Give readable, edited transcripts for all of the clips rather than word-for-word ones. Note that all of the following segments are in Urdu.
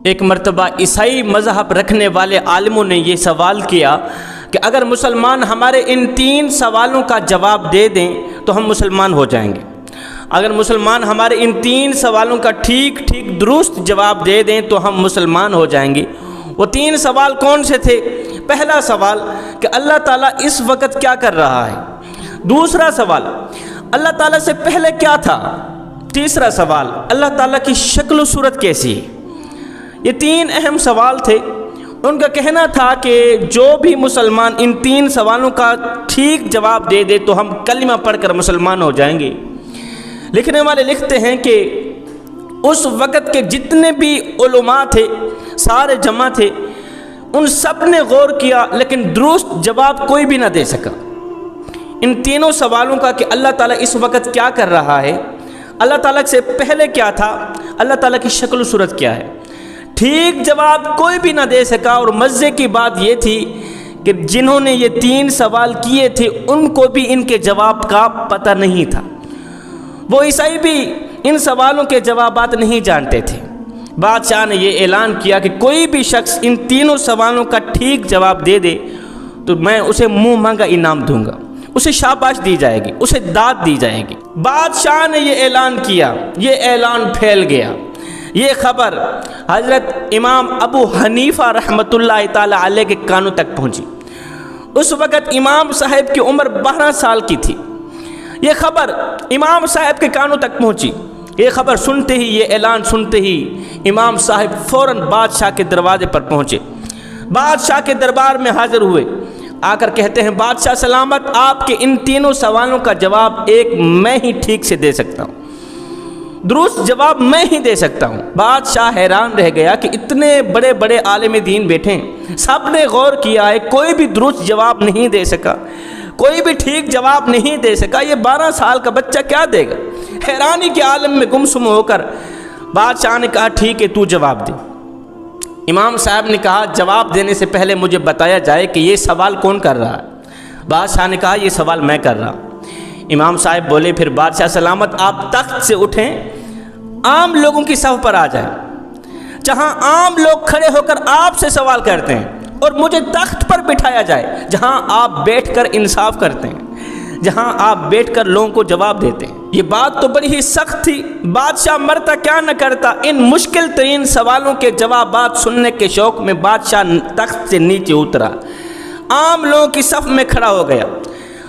ایک مرتبہ عیسائی مذہب رکھنے والے عالموں نے یہ سوال کیا کہ اگر مسلمان ہمارے ان 3 سوالوں کا جواب دے دیں تو ہم مسلمان ہو جائیں گے۔ اگر مسلمان ہمارے ان 3 سوالوں کا ٹھیک درست جواب دے دیں تو ہم مسلمان ہو جائیں گے۔ وہ 3 سوال کون سے تھے؟ پہلا سوال کہ اللہ تعالیٰ اس وقت کیا کر رہا ہے؟ دوسرا سوال اللہ تعالیٰ سے پہلے کیا تھا؟ تیسرا سوال اللہ تعالیٰ کی شکل و صورت کیسی ہے؟ یہ 3 اہم سوال تھے۔ ان کا کہنا تھا کہ جو بھی مسلمان ان 3 سوالوں کا ٹھیک جواب دے دے تو ہم کلمہ پڑھ کر مسلمان ہو جائیں گے۔ لکھنے والے لکھتے ہیں کہ اس وقت کے جتنے بھی علماء تھے سارے جمع تھے، ان سب نے غور کیا لیکن درست جواب کوئی بھی نہ دے سکا ان 3 سوالوں کا کہ اللہ تعالیٰ اس وقت کیا کر رہا ہے، اللہ تعالیٰ سے پہلے کیا تھا، اللہ تعالیٰ کی شکل و صورت کیا ہے۔ ٹھیک جواب کوئی بھی نہ دے سکا، اور مزے کی بات یہ تھی کہ جنہوں نے یہ 3 سوال کیے تھے ان کو بھی ان کے جواب کا پتہ نہیں تھا۔ وہ عیسائی بھی ان سوالوں کے جوابات نہیں جانتے تھے۔ بادشاہ نے یہ اعلان کیا کہ کوئی بھی شخص ان 3 سوالوں کا ٹھیک جواب دے دے تو میں اسے منہ مانگا انعام دوں گا، اسے شاباش دی جائے گی، اسے داد دی جائے گی۔ بادشاہ نے یہ اعلان کیا، یہ اعلان پھیل گیا۔ یہ خبر حضرت امام ابو حنیفہ رحمۃ اللہ تعالی علیہ کے کانوں تک پہنچی۔ اس وقت امام صاحب کی عمر 12 سال کی تھی۔ یہ خبر امام صاحب کے کانوں تک پہنچی۔ یہ خبر سنتے ہی، یہ اعلان سنتے ہی امام صاحب فوراً بادشاہ کے دروازے پر پہنچے، بادشاہ کے دربار میں حاضر ہوئے۔ آ کر کہتے ہیں بادشاہ سلامت، آپ کے ان 3 سوالوں کا جواب ایک میں ہی ٹھیک سے دے سکتا ہوں، درست جواب میں ہی دے سکتا ہوں۔ بادشاہ حیران رہ گیا کہ اتنے بڑے بڑے عالم دین بیٹھے ہیں، سب نے غور کیا ہے، کوئی بھی درست جواب نہیں دے سکا، کوئی بھی ٹھیک جواب نہیں دے سکا۔ یہ 12 سال کا بچہ کیا دے گا؟ حیرانی کے عالم میں گمسم ہو کر بادشاہ نے کہا ٹھیک ہے تو جواب دے۔ امام صاحب نے کہا جواب دینے سے پہلے مجھے بتایا جائے کہ یہ سوال کون کر رہا ہے؟ بادشاہ نے کہا یہ سوال میں کر رہا ہوں۔ امام صاحب بولے پھر بادشاہ سلامت آپ تخت سے اٹھیں، عام لوگوں کی صف پر آ جائیں، جہاں عام لوگ کھڑے ہو کر آپ سے سوال کرتے ہیں، اور مجھے تخت پر بٹھایا جائے جہاں آپ بیٹھ کر انصاف کرتے ہیں، جہاں آپ بیٹھ کر لوگوں کو جواب دیتے ہیں۔ یہ بات تو بڑی ہی سخت تھی۔ بادشاہ مرتا کیا نہ کرتا، ان مشکل ترین سوالوں کے جوابات سننے کے شوق میں بادشاہ تخت سے نیچے اترا، عام لوگوں کی صف میں کھڑا ہو گیا،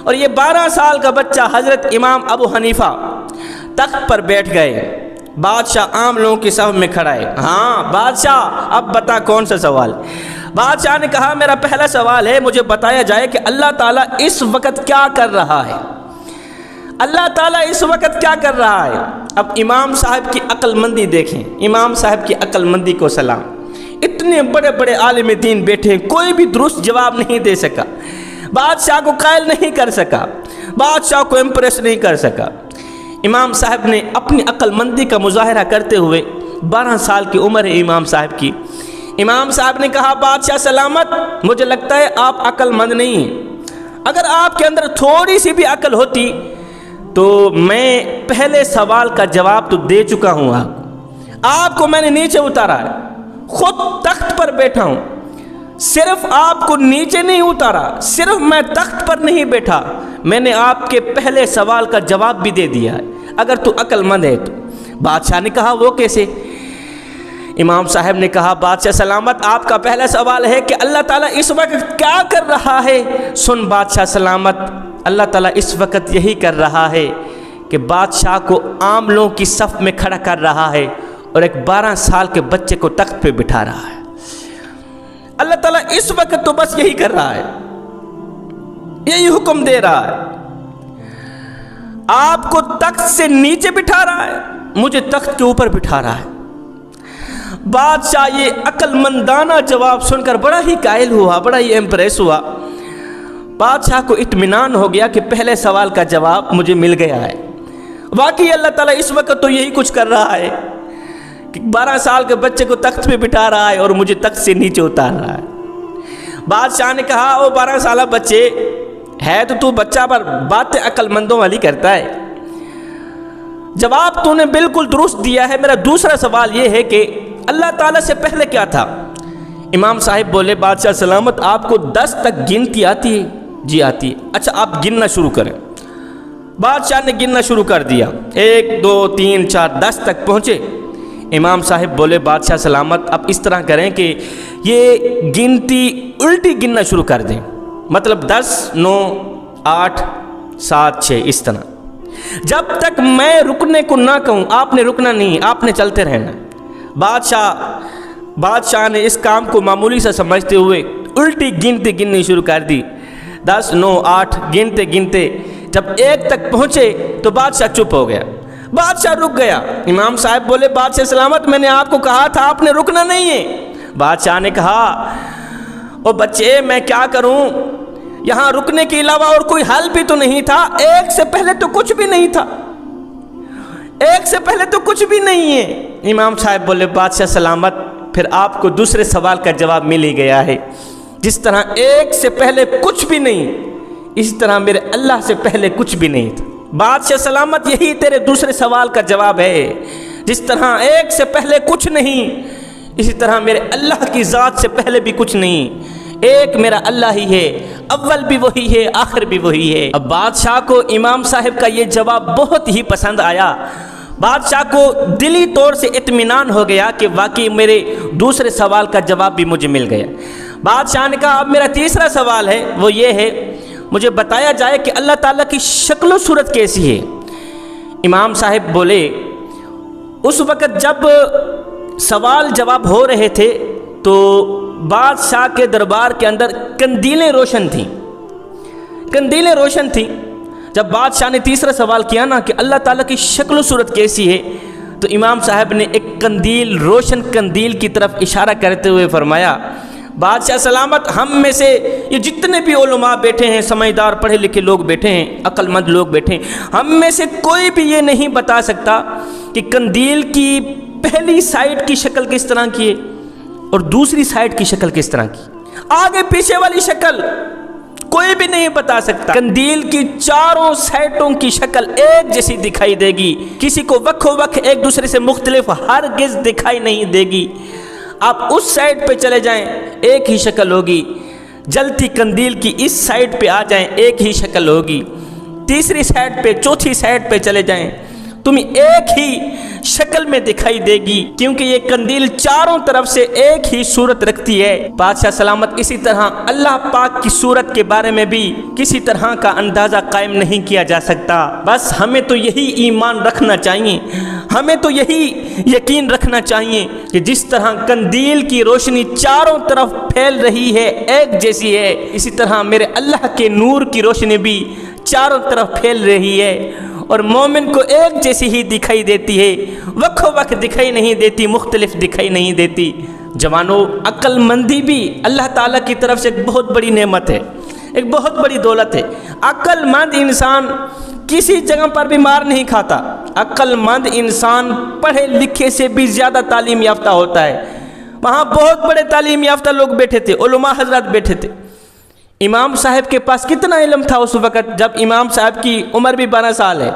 اور یہ 12 سال کا بچہ حضرت امام ابو حنیفہ تخت پر بیٹھ گئے، بادشاہ عام لوگوں کی صف میں کھڑا ہے۔ ہاں بادشاہ اب بتا کون سا سوال؟ بادشاہ نے کہا میرا پہلا سوال ہے، مجھے بتایا جائے کہ اللہ تعالیٰ اس وقت کیا کر رہا ہے؟ اللہ تعالیٰ اس وقت کیا کر رہا ہے؟ اب امام صاحب کی عقل مندی دیکھیں، امام صاحب کی عقل مندی کو سلام۔ اتنے بڑے بڑے عالم دین بیٹھے، کوئی بھی درست جواب نہیں دے سکا، بادشاہ کو قائل نہیں کر سکا، بادشاہ کو امپریس نہیں کر سکا۔ امام صاحب نے اپنی عقل مندی کا مظاہرہ کرتے ہوئے، 12 سال کی عمر ہے امام صاحب کی، امام صاحب نے کہا بادشاہ سلامت مجھے لگتا ہے آپ عقل مند نہیں ہیں، اگر آپ کے اندر تھوڑی سی بھی عقل ہوتی تو میں پہلے سوال کا جواب تو دے چکا ہوں۔ آپ کو میں نے نیچے اتارا ہے، خود تخت پر بیٹھا ہوں، صرف آپ کو نیچے نہیں اتارا، صرف میں تخت پر نہیں بیٹھا، میں نے آپ کے پہلے سوال کا جواب بھی دے دیا ہے، اگر تو عقل مند ہے تو۔ بادشاہ نے کہا وہ کیسے؟ امام صاحب نے کہا بادشاہ سلامت آپ کا پہلا سوال ہے کہ اللہ تعالیٰ اس وقت کیا کر رہا ہے؟ سن بادشاہ سلامت، اللہ تعالیٰ اس وقت یہی کر رہا ہے کہ بادشاہ کو عام لوگوں کی صف میں کھڑا کر رہا ہے اور ایک 12 سال کے بچے کو تخت پہ بٹھا رہا ہے۔ اللہ تعالیٰ اس وقت تو بس یہی کر رہا ہے، یہی حکم دے رہا ہے، آپ کو تخت سے نیچے بٹھا رہا ہے، مجھے تخت کے اوپر بٹھا رہا ہے۔ بادشاہ یہ عقل مندانہ جواب سن کر بڑا ہی قائل ہوا، بڑا ہی امپریس ہوا۔ بادشاہ کو اطمینان ہو گیا کہ پہلے سوال کا جواب مجھے مل گیا ہے، واقعی اللہ تعالیٰ اس وقت تو یہی کچھ کر رہا ہے کہ 12 سال کے بچے کو تخت پہ بٹھا رہا ہے اور مجھے تخت سے نیچے اتار رہا ہے۔ بادشاہ نے کہا او 12 سالہ بچے ہے تو بچہ پر باتیں عقل مندوں والی کرتا ہے، جواب تو نے بالکل درست دیا ہے۔ میرا دوسرا سوال یہ ہے کہ اللہ تعالیٰ سے پہلے کیا تھا؟ امام صاحب بولے بادشاہ سلامت آپ کو 10 تک گنتی آتی ہے؟ جی آتی ہے۔ اچھا آپ گننا شروع کریں۔ بادشاہ نے گننا شروع کر دیا، 1 2 3 4 10 تک پہنچے۔ امام صاحب بولے بادشاہ سلامت اب اس طرح کریں کہ یہ گنتی الٹی گننا شروع کر دیں، مطلب 10 9 8 7 6 اس طرح، جب تک میں رکنے کو نہ کہوں آپ نے رکنا نہیں، آپ نے چلتے رہنا۔ بادشاہ نے اس کام کو معمولی سا سمجھتے ہوئے الٹی گنتی گننی شروع کر دی، 10 9 8 گنتے گنتے جب 1 تک پہنچے تو بادشاہ چپ ہو گیا، بادشاہ رک گیا۔ امام صاحب بولے بادشاہ سلامت میں نے آپ کو کہا تھا آپ نے رکنا نہیں ہے۔ بادشاہ نے کہا او بچے میں کیا کروں، یہاں رکنے کے علاوہ اور کوئی حل بھی تو نہیں تھا، 1 سے پہلے تو کچھ بھی نہیں تھا، 1 سے پہلے تو کچھ بھی نہیں ہے۔ امام صاحب بولے بادشاہ سلامت پھر آپ کو دوسرے سوال کا جواب مل ہی گیا ہے، جس طرح 1 سے پہلے کچھ بھی نہیں اس طرح میرے اللہ سے پہلے کچھ بھی نہیں تھا۔ بادشاہ سلامت یہی تیرے دوسرے سوال کا جواب ہے، جس طرح 1 سے پہلے کچھ نہیں اسی طرح میرے اللہ کی ذات سے پہلے بھی کچھ نہیں، ایک میرا اللہ ہی ہے، اول بھی وہی ہے آخر بھی وہی ہے۔ اب بادشاہ کو امام صاحب کا یہ جواب بہت ہی پسند آیا، بادشاہ کو دلی طور سے اطمینان ہو گیا کہ واقعی میرے دوسرے سوال کا جواب بھی مجھے مل گیا۔ بادشاہ نے کہا اب میرا تیسرا سوال ہے، وہ یہ ہے مجھے بتایا جائے کہ اللہ تعالیٰ کی شکل و صورت کیسی ہے۔ امام صاحب بولے اس وقت جب سوال جواب ہو رہے تھے تو بادشاہ کے دربار کے اندر قندیلیں روشن تھیں، قندیلیں روشن تھیں۔ جب بادشاہ نے تیسرا سوال کیا نا کہ اللہ تعالیٰ کی شکل و صورت کیسی ہے، تو امام صاحب نے ایک قندیل روشن قندیل کی طرف اشارہ کرتے ہوئے فرمایا بادشاہ سلامت ہم میں سے یہ جتنے بھی علماء بیٹھے ہیں، سمجھدار پڑھے لکھے لوگ بیٹھے ہیں، عقل مند لوگ بیٹھے ہیں، ہم میں سے کوئی بھی یہ نہیں بتا سکتا کہ قندیل کی پہلی سائڈ کی شکل کس طرح کی ہے اور دوسری سائڈ کی شکل کس طرح کی، آگے پیچھے والی شکل کوئی بھی نہیں بتا سکتا۔ قندیل کی چاروں سائڈوں کی شکل ایک جیسی دکھائی دے گی، کسی کو وقت ایک دوسرے سے مختلف ہرگز دکھائی نہیں دے گی۔ آپ اس سائڈ پہ چلے جائیں ایک ہی شکل ہوگی، جلتی قندیل کی اس سائڈ پہ آ جائیں ایک ہی شکل ہوگی، تیسری سائڈ پہ چوتھی سائڈ پہ چلے جائیں تمہیں ایک ہی شکل میں دکھائی دے گی، کیونکہ یہ قندیل چاروں طرف سے ایک ہی صورت رکھتی ہے۔ بادشاہ سلامت اسی طرح اللہ پاک کی صورت کے بارے میں بھی کسی طرح کا اندازہ قائم نہیں کیا جا سکتا، بس ہمیں تو یہی ایمان رکھنا چاہیے، ہمیں تو یہی یقین رکھنا چاہیے کہ جس طرح قندیل کی روشنی چاروں طرف پھیل رہی ہے ایک جیسی ہے، اسی طرح میرے اللہ کے نور کی روشنی بھی چاروں طرف پھیل رہی ہے اور مومن کو ایک جیسی ہی دکھائی دیتی ہے، وقت دکھائی نہیں دیتی، مختلف دکھائی نہیں دیتی۔ جوانوں عقل مندی بھی اللہ تعالیٰ کی طرف سے ایک بہت بڑی نعمت ہے، ایک بہت بڑی دولت ہے۔ عقل مند انسان کسی جگہ پر بھی مار نہیں کھاتا، عقل مند انسان پڑھے لکھے سے بھی زیادہ تعلیم یافتہ ہوتا ہے۔ وہاں بہت بڑے تعلیم یافتہ لوگ بیٹھے تھے، علماء حضرات بیٹھے تھے۔ امام صاحب کے پاس کتنا علم تھا اس وقت جب امام صاحب کی عمر بھی 12 سال ہے۔